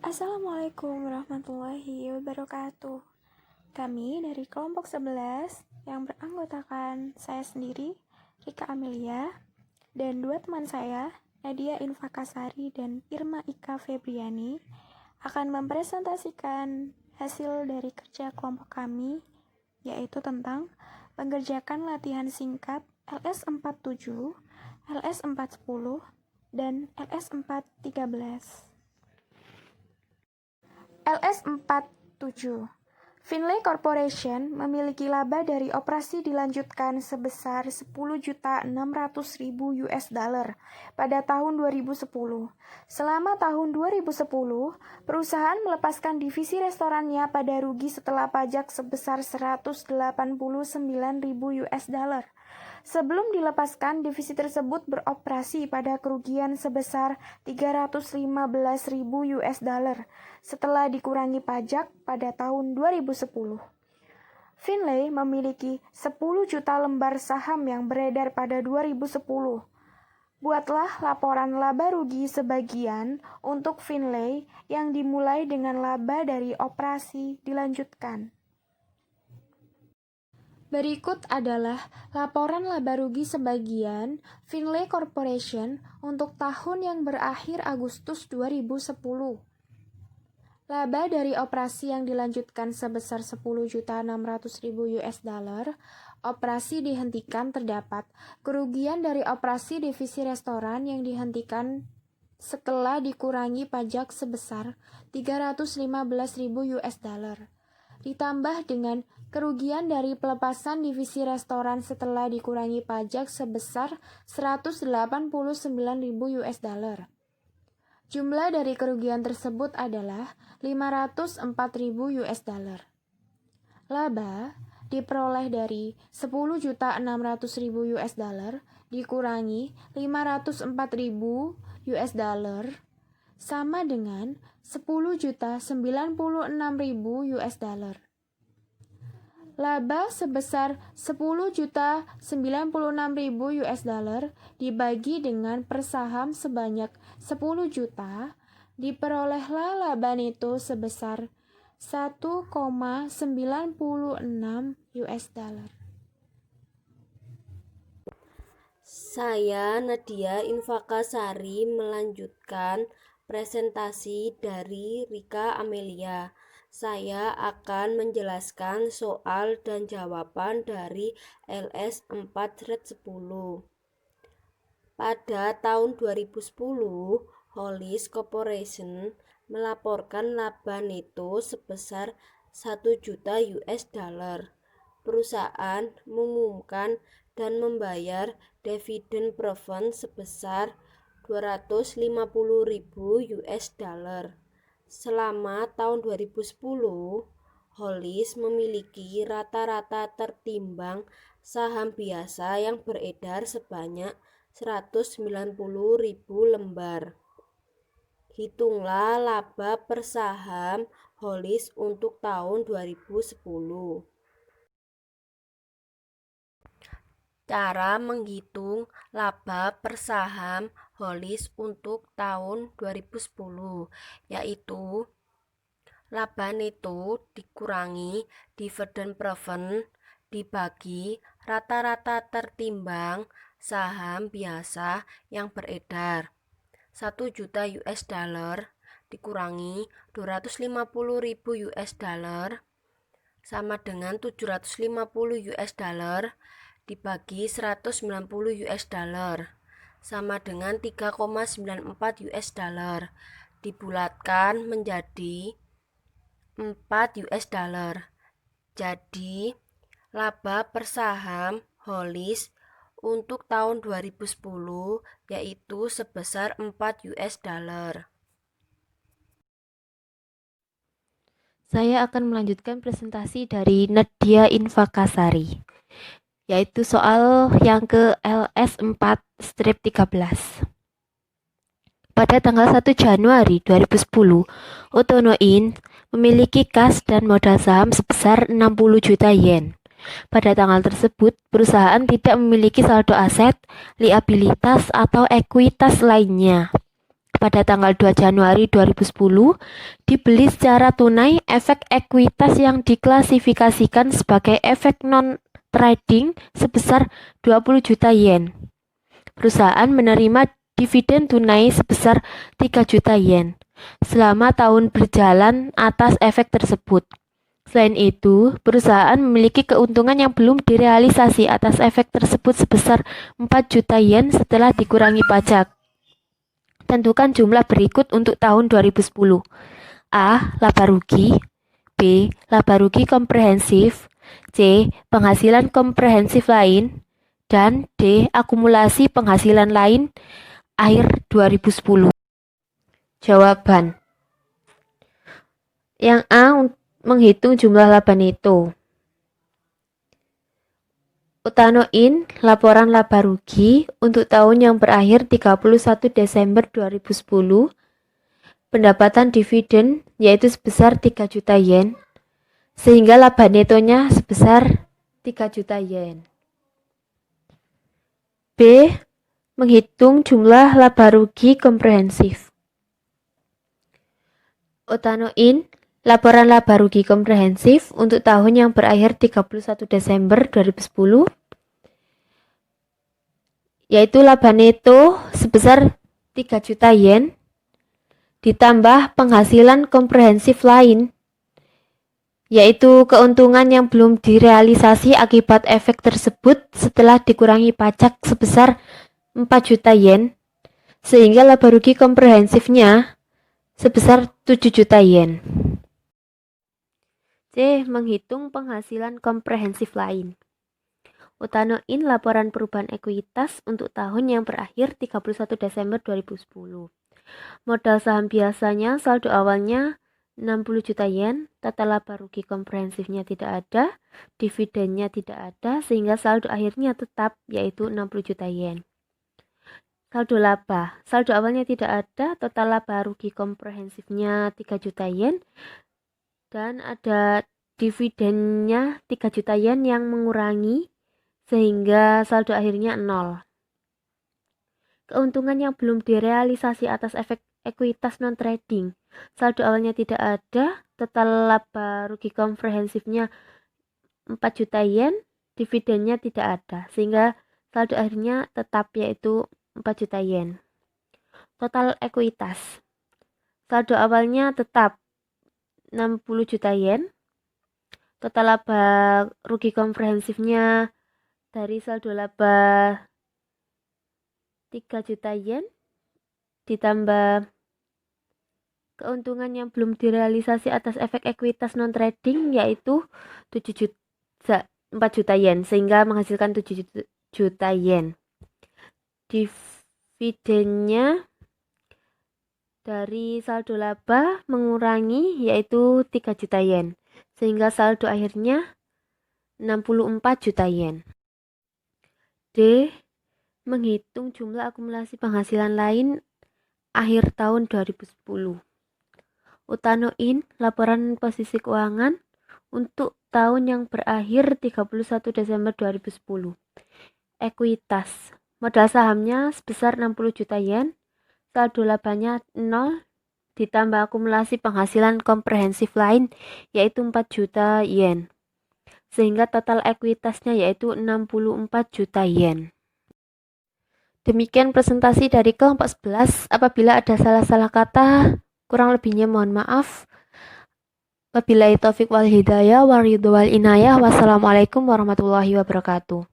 Assalamualaikum warahmatullahi wabarakatuh. Kami dari kelompok 11 yang beranggotakan saya sendiri, Rika Amelia, dan dua teman saya, Nadia Infakasari dan Irma Ika Febriani, akan mempresentasikan hasil dari kerja kelompok kami, yaitu tentang mengerjakan latihan singkat LS47, LS410, dan LS413. LS47. Finlay Corporation memiliki laba dari operasi dilanjutkan sebesar 10.600.000 US dollar pada tahun 2010. Selama tahun 2010, perusahaan melepaskan divisi restorannya pada rugi setelah pajak sebesar 189.000 US dollar. Sebelum dilepaskan, divisi tersebut beroperasi pada kerugian sebesar 315.000 US dollar setelah dikurangi pajak pada tahun 2010. Finlay memiliki 10 juta lembar saham yang beredar pada 2010. Buatlah laporan laba rugi sebagian untuk Finlay yang dimulai dengan laba dari operasi dilanjutkan. Berikut adalah laporan laba rugi sebagian Finlay Corporation untuk tahun yang berakhir Agustus 2010. Laba dari operasi yang dilanjutkan sebesar 10.600.000 US dollar. Operasi dihentikan terdapat kerugian dari operasi divisi restoran yang dihentikan setelah dikurangi pajak sebesar 315.000 US dollar. Ditambah dengan kerugian dari pelepasan divisi restoran setelah dikurangi pajak sebesar 189.000 US dollar. Jumlah dari kerugian tersebut adalah 504.000 US dollar. Laba diperoleh dari 10.600.000 US dollar dikurangi 504.000 US dollar sama dengan 10.096.000 US dollar. Laba sebesar 10.096.000 US dollar dibagi dengan per saham sebanyak 10 juta, diperolehlah laba neto sebesar 1,96 US dollar. Saya Nadia Infakasari melanjutkan presentasi dari Rika Amelia. Saya akan menjelaskan soal dan jawaban dari LS410. Pada tahun 2010, Hollis Corporation melaporkan laba neto sebesar 1 juta US dollar. Perusahaan mengumumkan dan membayar dividen preferred sebesar 250.000 US dollar. Selama tahun 2010, Hollis memiliki rata-rata tertimbang saham biasa yang beredar sebanyak 190.000 lembar. Hitunglah laba per saham Hollis untuk tahun 2010. Cara menghitung laba per saham Hollis untuk tahun 2010 yaitu laba neto dikurangi dividen preferred dibagi rata-rata tertimbang saham biasa yang beredar. 1 juta US dollar dikurangi 250.000 US dollar sama dengan 750 US dollar dibagi 190 US dollar sama dengan 3,94 US dollar dibulatkan menjadi 4 US dollar. Jadi laba per saham Hollis untuk tahun 2010 yaitu sebesar 4 US dollar. Saya akan melanjutkan presentasi dari Nadia Infakasari, yaitu soal yang ke LS4-13. Pada tanggal 1 Januari 2010, Otono Inc. memiliki kas dan modal saham sebesar 60 juta yen. Pada tanggal tersebut, perusahaan tidak memiliki saldo aset, liabilitas, atau ekuitas lainnya. pada tanggal 2 Januari 2010 dibeli secara tunai efek ekuitas yang diklasifikasikan sebagai efek non-trading sebesar 20 juta yen. Perusahaan menerima dividen tunai sebesar 3 juta yen selama tahun berjalan atas efek tersebut. Selain itu, perusahaan memiliki keuntungan yang belum direalisasi atas efek tersebut sebesar 4 juta yen setelah dikurangi pajak. Tentukan jumlah berikut untuk tahun 2010. A. Laba rugi. B. Laba rugi komprehensif. C. Penghasilan komprehensif lain. Dan D. Akumulasi penghasilan lain akhir 2010. Jawaban. Yang A. Menghitung jumlah laba neto. Utanoin laporan laba rugi untuk tahun yang berakhir 31 Desember 2010. Pendapatan dividen yaitu sebesar 3 juta yen, sehingga laba netonya sebesar 3 juta yen. B. Menghitung jumlah laba rugi komprehensif. Utanoin laporan laba rugi komprehensif untuk tahun yang berakhir 31 Desember 2010, yaitu laba neto sebesar 3 juta yen, ditambah penghasilan komprehensif lain, yaitu keuntungan yang belum direalisasi akibat efek tersebut setelah dikurangi pajak sebesar 4 juta yen, sehingga laba rugi komprehensifnya sebesar 7 juta yen. C. Menghitung penghasilan komprehensif lain. Utanoin laporan perubahan ekuitas untuk tahun yang berakhir 31 Desember 2010. Modal saham biasanya saldo awalnya 60 juta yen, total laba rugi komprehensifnya tidak ada, dividennya tidak ada, sehingga saldo akhirnya tetap yaitu 60 juta yen. Saldo laba, saldo awalnya tidak ada, total laba rugi komprehensifnya 3 juta yen, dan ada dividennya 3 juta yen yang mengurangi sehingga saldo akhirnya 0. Keuntungan yang belum direalisasi atas efek ekuitas non-trading, saldo awalnya tidak ada, total laba rugi komprehensifnya 4 juta yen, dividennya tidak ada, sehingga saldo akhirnya tetap yaitu 4 juta yen. Total ekuitas, saldo awalnya tetap 60 juta yen, total laba rugi komprehensifnya dari saldo laba 3 juta yen ditambah keuntungan yang belum direalisasi atas efek ekuitas non-trading yaitu 4 juta yen, sehingga menghasilkan 7 juta yen. Dividennya dari saldo laba mengurangi yaitu 3 juta yen, sehingga saldo akhirnya 64 juta yen. D. Menghitung jumlah akumulasi penghasilan lain akhir tahun 2010. Utanoin laporan posisi keuangan untuk tahun yang berakhir 31 Desember 2010. Ekuitas, modal sahamnya sebesar 60 juta yen, saldo labanya 0, ditambah akumulasi penghasilan komprehensif lain yaitu 4 juta yen, sehingga total ekuitasnya yaitu 64 juta yen. Demikian presentasi dari kelompok 11. Apabila ada salah-salah kata, kurang lebihnya mohon maaf. Wabillahi taufiq wal hidayah, waridhu wal inayah. Wassalamualaikum warahmatullahi wabarakatuh.